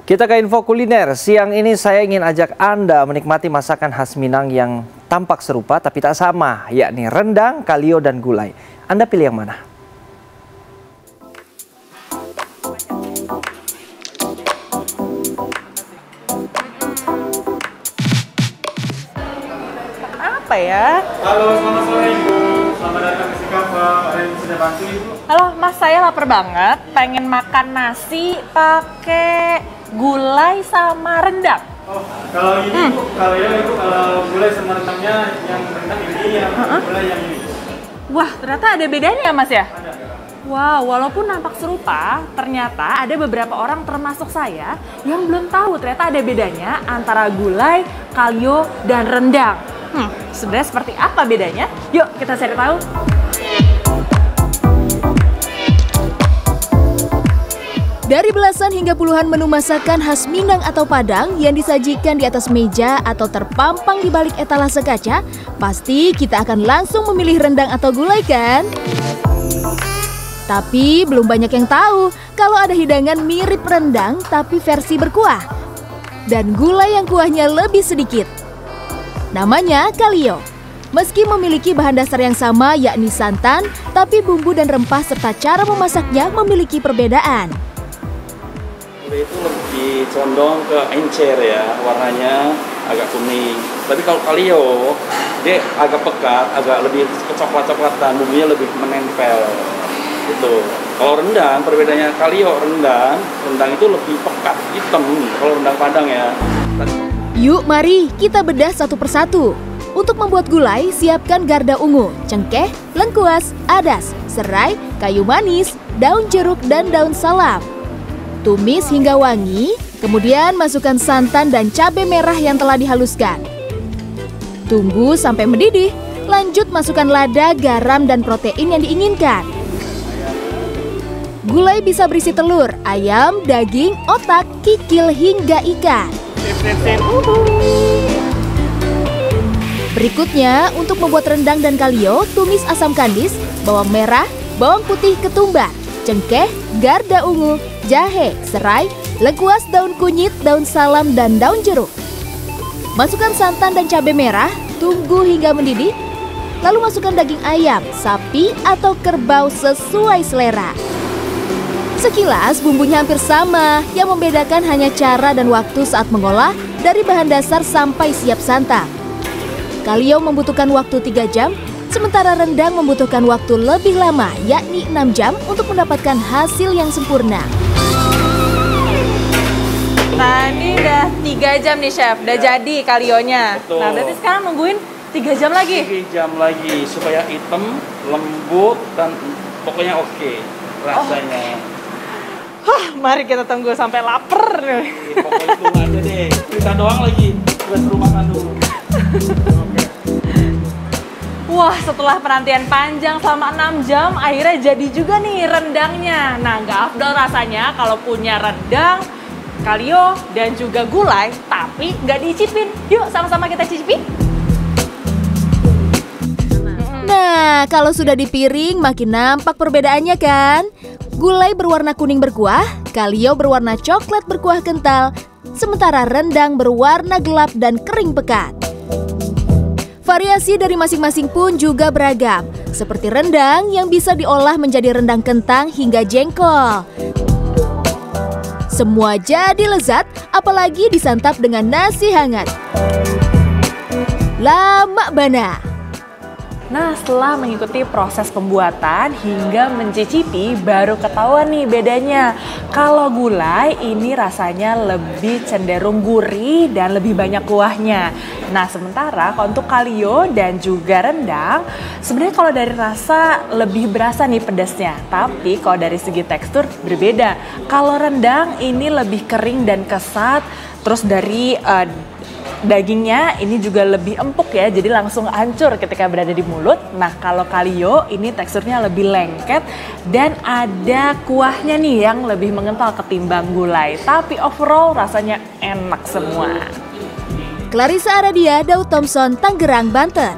Kita ke info kuliner. Siang ini saya ingin ajak Anda menikmati masakan khas Minang yang tampak serupa tapi tak sama, yakni rendang, kalio, dan gulai. Anda pilih yang mana? Apa ya? Halo, selamat sore Ibu. Selamat datang ke Sikafa. Ada yang bisa bantu Ibu? Halo, Mas, saya lapar banget. Pengen makan nasi pakai gulai sama rendang. Oh, kalau ini Bu, kalau gulai sama rendangnya yang rendang ini, yang gulai yang ini. Wah, ternyata ada bedanya ya, Mas ya? Ada. Wow, walaupun nampak serupa, ternyata ada beberapa orang termasuk saya yang belum tahu ternyata ada bedanya antara gulai, kalio, dan rendang. Sebenarnya seperti apa bedanya? Yuk kita cari tahu. Dari belasan hingga puluhan menu masakan khas Minang atau Padang yang disajikan di atas meja atau terpampang di balik etalase kaca, pasti kita akan langsung memilih rendang atau gulai kan? Tapi belum banyak yang tahu kalau ada hidangan mirip rendang tapi versi berkuah. Dan gulai yang kuahnya lebih sedikit. Namanya kalio. Meski memiliki bahan dasar yang sama yakni santan, tapi bumbu dan rempah serta cara memasaknya memiliki perbedaan. Gulai itu lebih condong ke encer ya, warnanya agak kuning. Tapi kalau kalio, dia agak pekat, agak lebih kecoklat-coklatan, bumbunya lebih menempel. Gitu. Kalau rendang, perbedaannya kalio rendang itu lebih pekat, hitam. Kalau rendang Padang ya. Yuk mari kita bedah satu persatu. Untuk membuat gulai, siapkan garda ungu, cengkeh, lengkuas, adas, serai, kayu manis, daun jeruk, dan daun salam. Tumis hingga wangi, kemudian masukkan santan dan cabai merah yang telah dihaluskan. Tunggu sampai mendidih, lanjut masukkan lada, garam, dan protein yang diinginkan. Gulai bisa berisi telur, ayam, daging, otak, kikil, hingga ikan. Berikutnya, untuk membuat rendang dan kalio, tumis asam kandis, bawang merah, bawang putih ketumbar, cengkeh, garda ungu, jahe, serai, lengkuas, daun kunyit, daun salam, dan daun jeruk. Masukkan santan dan cabai merah, tunggu hingga mendidih, lalu masukkan daging ayam, sapi, atau kerbau sesuai selera. Sekilas bumbunya hampir sama, yang membedakan hanya cara dan waktu saat mengolah dari bahan dasar sampai siap santap. Kalio membutuhkan waktu 3 jam, sementara rendang membutuhkan waktu lebih lama, yakni 6 jam untuk mendapatkan hasil yang sempurna. Tadi udah 3 jam nih Chef, udah jadi kalionya. Betul. Nah berarti sekarang nungguin 3 jam lagi? 3 jam lagi, supaya hitam, lembut, dan pokoknya oke rasanya. Mari kita tunggu sampai lapar. Pokoknya tunggu aja deh, kita doang lagi, kita suruh makan dulu. Wah, setelah penantian panjang selama 6 jam, akhirnya jadi juga nih rendangnya. Nah, nggak afdol rasanya kalau punya rendang, kalio, dan juga gulai, tapi nggak diicipin. Yuk, sama-sama kita cicipi. Nah, kalau sudah di piring makin nampak perbedaannya kan? Gulai berwarna kuning berkuah, kalio berwarna coklat berkuah kental, sementara rendang berwarna gelap dan kering pekat. Variasi dari masing-masing pun juga beragam, seperti rendang yang bisa diolah menjadi rendang kentang hingga jengkol. Semua jadi lezat, apalagi disantap dengan nasi hangat. Lama bana. Nah, setelah mengikuti proses pembuatan hingga mencicipi, baru ketahuan nih bedanya. Kalau gulai ini rasanya lebih cenderung gurih dan lebih banyak kuahnya. Nah, sementara kalau untuk kalio dan juga rendang, sebenarnya kalau dari rasa lebih berasa nih pedasnya. Tapi kalau dari segi tekstur berbeda. Kalau rendang ini lebih kering dan kesat, terus dari dagingnya ini juga lebih empuk ya, jadi langsung hancur ketika berada di mulut. Nah, kalau kalio ini teksturnya lebih lengket dan ada kuahnya nih yang lebih mengental ketimbang gulai. Tapi overall rasanya enak semua. Clarissa Aradia, Daud Thompson, Tangerang, Banten.